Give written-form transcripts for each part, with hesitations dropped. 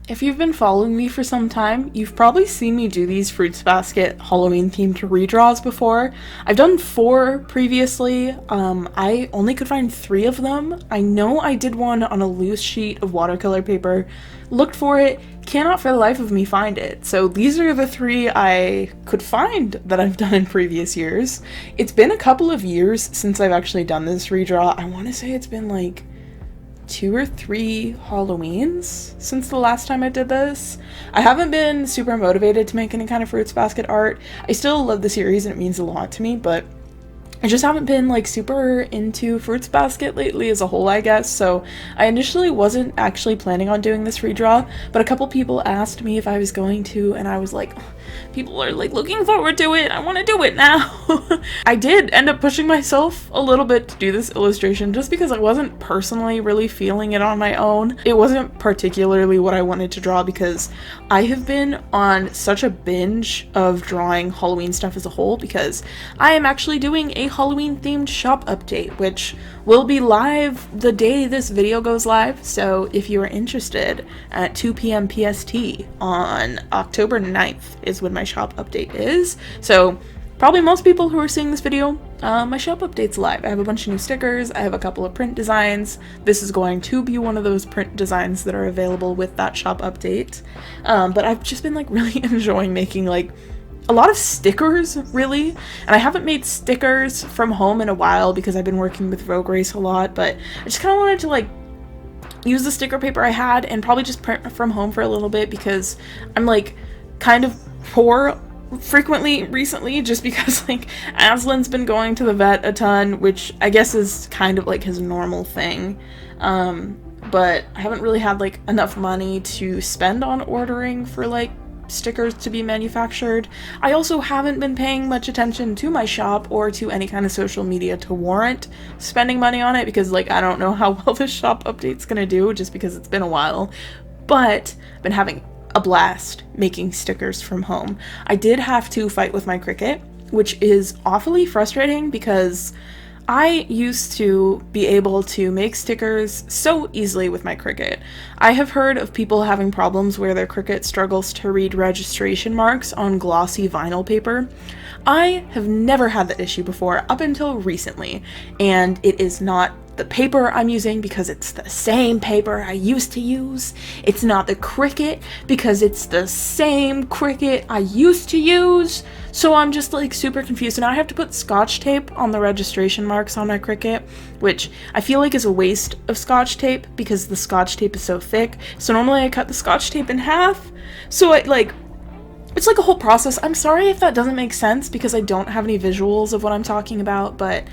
If you've been following me for some time, you've probably seen me do these Fruits Basket Halloween themed redraws before. I've done 4 previously. I only could find 3 of them. I know I did one on a loose sheet of watercolor paper, looked for it, cannot for the life of me find it. So these are the 3 I could find that I've done in previous years. It's been a couple of years since I've actually done this redraw. I want to say it's been like 2 or 3 Halloweens since the last time I did this. I haven't been super motivated to make any kind of Fruits Basket art. I still love the series and it means a lot to me, but I just haven't been like super into Fruits Basket lately as a whole, I guess, so I initially wasn't actually planning on doing this redraw, but a couple people asked me if I was going to, and I was like, people are like looking forward to it, I want to do it now. I did end up pushing myself a little bit to do this illustration just because I wasn't personally really feeling it on my own. It wasn't particularly what I wanted to draw because I have been on such a binge of drawing Halloween stuff as a whole because I am actually doing a Halloween themed shop update, which will be live the day this video goes live. So if you are interested, at 2 p.m. PST on October 9th is when my shop update is. So probably most people who are seeing this video, my shop update's live. I have a bunch of new stickers, I have a couple of print designs. This is going to be one of those print designs that are available with that shop update. But I've just been like really enjoying making like a lot of stickers, really, and I haven't made stickers from home in a while because I've been working with Rogue Race a lot, but I just kind of wanted to like use the sticker paper I had and probably just print from home for a little bit because I'm like kind of poor frequently recently just because like Aslan's been going to the vet a ton, which I guess is kind of like his normal thing, but I haven't really had like enough money to spend on ordering for like stickers to be manufactured. I also haven't been paying much attention to my shop or to any kind of social media to warrant spending money on it because like I don't know how well this shop update's gonna do just because it's been a while, but I've been having a blast making stickers from home. I did have to fight with my Cricut, which is awfully frustrating because I used to be able to make stickers so easily with my Cricut. I have heard of people having problems where their Cricut struggles to read registration marks on glossy vinyl paper. I have never had that issue before up until recently, and it is not the paper I'm using because it's the same paper I used to use. It's not the Cricut because it's the same Cricut I used to use. So I'm just like super confused. So now I have to put Scotch tape on the registration marks on my Cricut, which I feel like is a waste of Scotch tape because the Scotch tape is so thick. So normally I cut the Scotch tape in half. So it's like a whole process. I'm sorry if that doesn't make sense because I don't have any visuals of what I'm talking about, but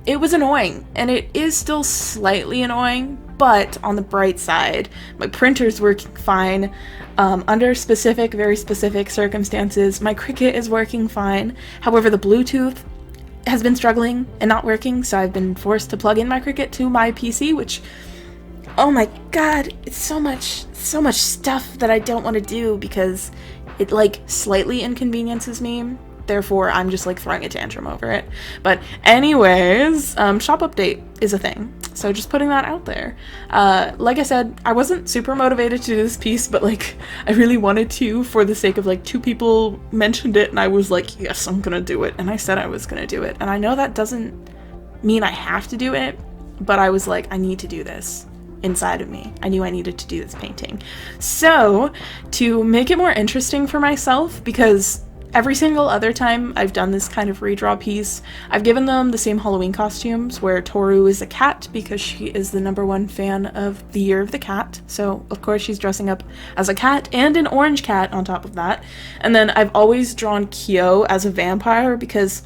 it was annoying, and it is still slightly annoying, but on the bright side, my printer's working fine. Under specific, very specific circumstances, my Cricut is working fine. However, the Bluetooth has been struggling and not working, so I've been forced to plug in my Cricut to my PC, which, oh my god, it's so much stuff that I don't want to do because it like slightly inconveniences me. Therefore, I'm just like throwing a tantrum over it. But anyways, shop update is a thing. So just putting that out there. Like I said, I wasn't super motivated to do this piece, but like I really wanted to for the sake of like 2 people mentioned it and I was like, yes, I'm gonna do it. And I said I was gonna do it. And I know that doesn't mean I have to do it, but I was like, I need to do this. Inside of me, I knew I needed to do this painting. So to make it more interesting for myself, because every single other time I've done this kind of redraw piece, I've given them the same Halloween costumes where Kyoru is a cat because she is the #1 fan of the Year of the Cat. So of course she's dressing up as a cat and an orange cat on top of that. And then I've always drawn Kyoru as a vampire because,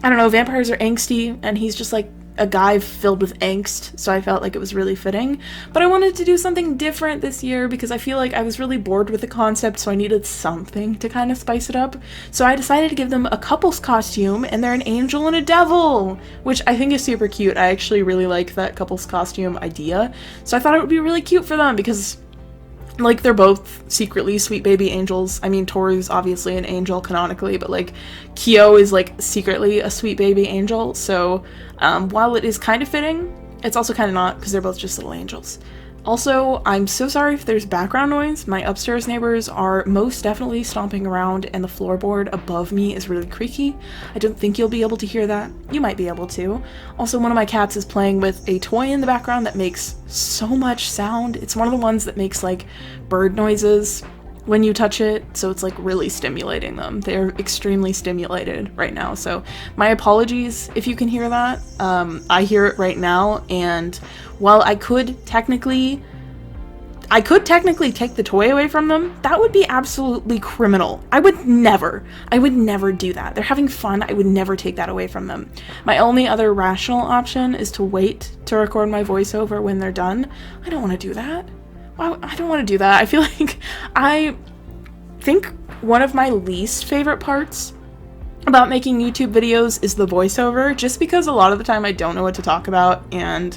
I don't know, vampires are angsty and he's just like a guy filled with angst, so I felt like it was really fitting. But I wanted to do something different this year because I feel like I was really bored with the concept, so I needed something to kind of spice it up. So I decided to give them a couple's costume, and they're an angel and a devil, which I think is super cute. I actually really like that couple's costume idea, so I thought it would be really cute for them because like they're both secretly sweet baby angels. I mean, Toru's obviously an angel canonically, but like Kyo is like secretly a sweet baby angel. So while it is kind of fitting, it's also kind of not because they're both just little angels. Also, I'm so sorry if there's background noise. My upstairs neighbors are most definitely stomping around and the floorboard above me is really creaky. I don't think you'll be able to hear that. You might be able to. Also, one of my cats is playing with a toy in the background that makes so much sound. It's one of the ones that makes like bird noises when you touch it, so it's like really stimulating them. They're extremely stimulated right now, so my apologies if you can hear that. I hear it right now, and while I could technically take the toy away from them, that would be absolutely criminal. I would never do that. They're having fun. I would never take that away from them. My only other rational option is to wait to record my voiceover when they're done. I don't want to do that. I don't want to do that. I feel like I think one of my least favorite parts about making YouTube videos is the voiceover, just because a lot of the time I don't know what to talk about, and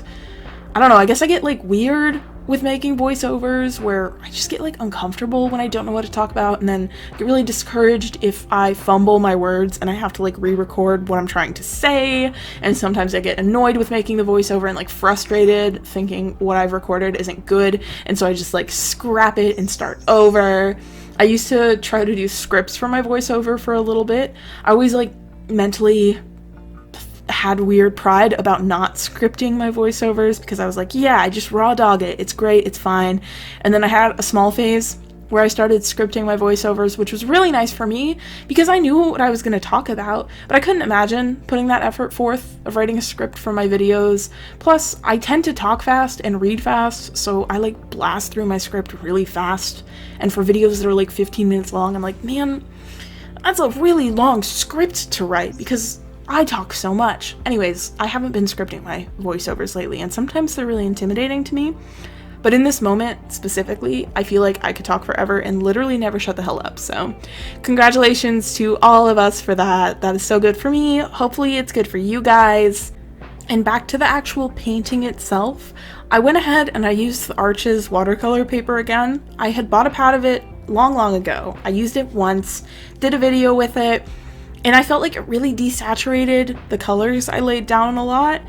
I don't know, I guess I get like weird with making voiceovers where I just get like uncomfortable when I don't know what to talk about, and then get really discouraged if I fumble my words and I have to like re-record what I'm trying to say, and sometimes I get annoyed with making the voiceover and like frustrated thinking what I've recorded isn't good, and so I just like scrap it and start over. I used to try to do scripts for my voiceover for a little bit. I always like mentally had weird pride about not scripting my voiceovers because I was like, yeah, I just raw dog it. It's great. It's fine. And then I had a small phase where I started scripting my voiceovers, which was really nice for me because I knew what I was going to talk about, but I couldn't imagine putting that effort forth of writing a script for my videos. Plus, I tend to talk fast and read fast, so I like blast through my script really fast. And for videos that are like 15 minutes long, I'm like, man, that's a really long script to write because I talk so much. Anyways, I haven't been scripting my voiceovers lately, and sometimes they're really intimidating to me. But in this moment, specifically, I feel like I could talk forever and literally never shut the hell up. So congratulations to all of us for that. That is so good for me. Hopefully it's good for you guys. And back to the actual painting itself, I went ahead and I used the Arches watercolor paper again. I had bought a pad of it long ago. I used it once, did a video with it, and I felt like it really desaturated the colors I laid down a lot.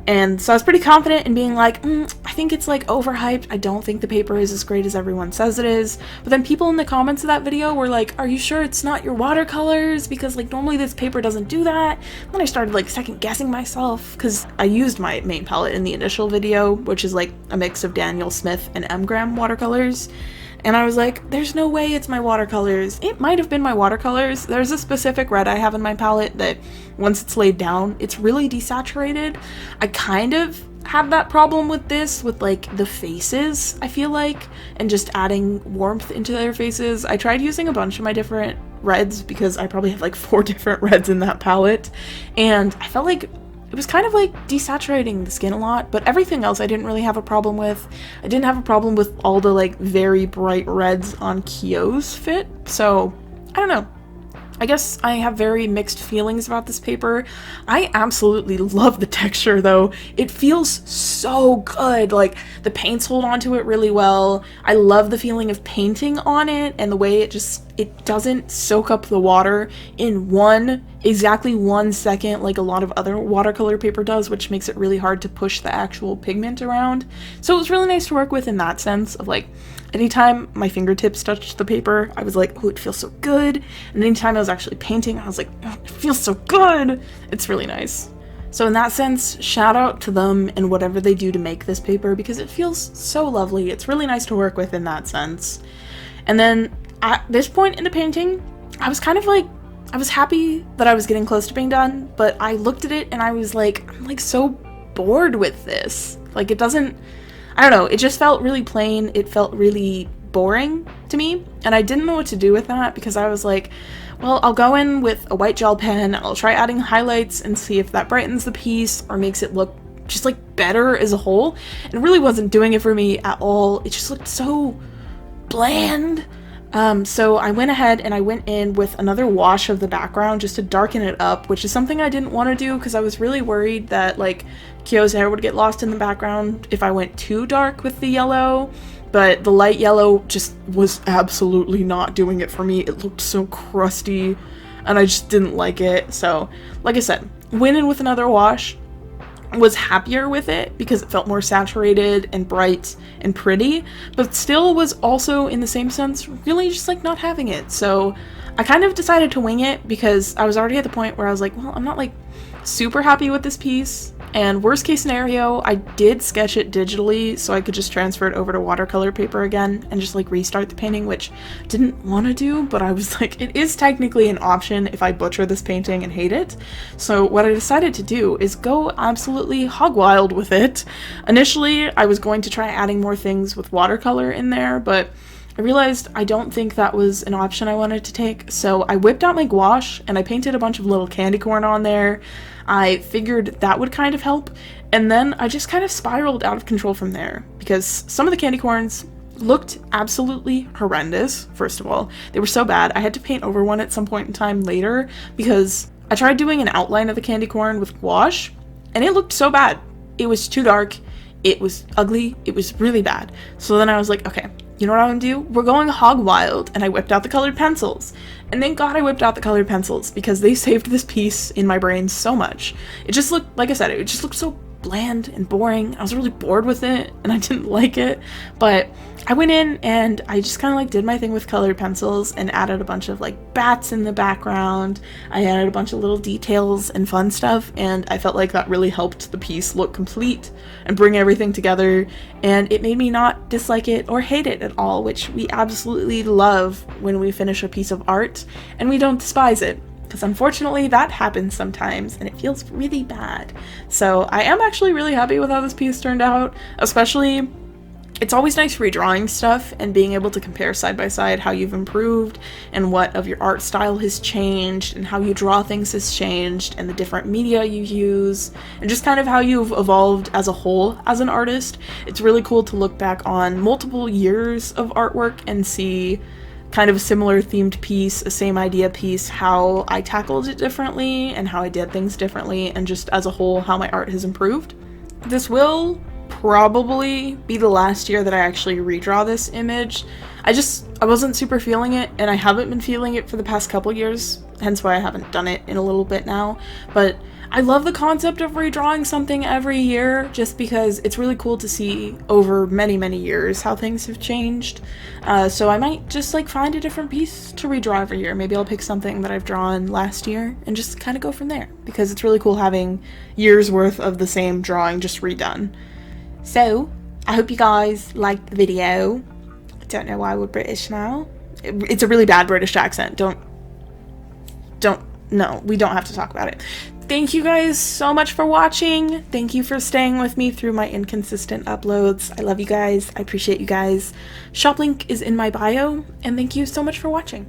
And so I was pretty confident in being like, I think it's like overhyped. I don't think the paper is as great as everyone says it is. But then people in the comments of that video were like, are you sure it's not your watercolors? Because like normally this paper doesn't do that. And then I started like second guessing myself because I used my main palette in the initial video, which is like a mix of Daniel Smith and M. Graham watercolors. And I was like, there's no way it's my watercolors. It might have been my watercolors. There's a specific red I have in my palette that once it's laid down, it's really desaturated. I kind of have that problem with this, with like the faces, I feel like, and just adding warmth into their faces. I tried using a bunch of my different reds because I probably have like 4 different reds in that palette, and I felt like it was kind of like desaturating the skin a lot, but everything else I didn't really have a problem with. I didn't have a problem with all the like very bright reds on Kyo's fit, so I don't know. I guess I have very mixed feelings about this paper. I absolutely love the texture though. It feels so good. Like the paints hold onto it really well. I love the feeling of painting on it and the way it doesn't soak up the water in exactly 1 second like a lot of other watercolor paper does, which makes it really hard to push the actual pigment around. So it was really nice to work with in that sense of like, anytime my fingertips touched the paper, I was like, oh, it feels so good. And anytime I was actually painting, I was like, oh, it feels so good. It's really nice. So in that sense, shout out to them and whatever they do to make this paper because it feels so lovely. It's really nice to work with in that sense. And then at this point in the painting, I was kind of like, I was happy that I was getting close to being done, but I looked at it and I was like, I'm like so bored with this. Like it doesn't, I don't know, it just felt really plain. It felt really boring to me, and I didn't know what to do with that because I was like, well, I'll go in with a white gel pen, I'll try adding highlights and see if that brightens the piece or makes it look just like better as a whole. And it really wasn't doing it for me at all. It just looked so bland. So I went ahead and I went in with another wash of the background just to darken it up, which is something I didn't want to do because I was really worried that like Kyo's hair would get lost in the background if I went too dark with the yellow, but the light yellow just was absolutely not doing it for me. It looked so crusty and I just didn't like it. So like I said, went in with another wash, was happier with it because it felt more saturated and bright and pretty, but still was also, in the same sense, really just like not having it. So I kind of decided to wing it because I was already at the point where I was like, well, I'm not like super happy with this piece, and worst case scenario, I did sketch it digitally so I could just transfer it over to watercolor paper again and just like restart the painting, which I didn't want to do, but I was like, it is technically an option if I butcher this painting and hate it. So what I decided to do is go absolutely hog wild with it. Initially, I was going to try adding more things with watercolor in there, but I realized I don't think that was an option I wanted to take, so I whipped out my gouache and I painted a bunch of little candy corn on there. I figured that would kind of help, and then I just kind of spiraled out of control from there, because some of the candy corns looked absolutely horrendous. First of all, they were so bad I had to paint over one at some point in time later, because I tried doing an outline of the candy corn with gouache, and it looked so bad. It was too dark, it was ugly, it was really bad. So then I was like, okay, you know what I'm gonna do? We're going hog wild, and I whipped out the colored pencils. And thank God I whipped out the colored pencils, because they saved this piece in my brain so much. It just looked, like I said, it just looked so bland and boring. I was really bored with it, and I didn't like it. But I went in and I just kind of like did my thing with colored pencils and added a bunch of like bats in the background. I added a bunch of little details and fun stuff, and I felt like that really helped the piece look complete and bring everything together, and it made me not dislike it or hate it at all, which we absolutely love when we finish a piece of art and we don't despise it. Because unfortunately that happens sometimes and it feels really bad. So I am actually really happy with how this piece turned out, especially it's always nice redrawing stuff and being able to compare side by side how you've improved and what of your art style has changed and how you draw things has changed and the different media you use and just kind of how you've evolved as a whole as an artist. It's really cool to look back on multiple years of artwork and see kind of a similar themed piece, a same idea piece, how I tackled it differently and how I did things differently, and just as a whole how my art has improved. This will probably be the last year that I actually redraw this image. I wasn't super feeling it, and I haven't been feeling it for the past couple years, hence why I haven't done it in a little bit now. But I love the concept of redrawing something every year, just because it's really cool to see over many, many years how things have changed. So I might just like find a different piece to redraw every year. Maybe I'll pick something that I've drawn last year and just kind of go from there, because it's really cool having years worth of the same drawing just redone. So I hope you guys liked the video. I don't know why we're British now. It's a really bad British accent. No, we don't have to talk about it. Thank you guys so much for watching. Thank you for staying with me through my inconsistent uploads. I love you guys. I appreciate you guys. Shop link is in my bio, and thank you so much for watching.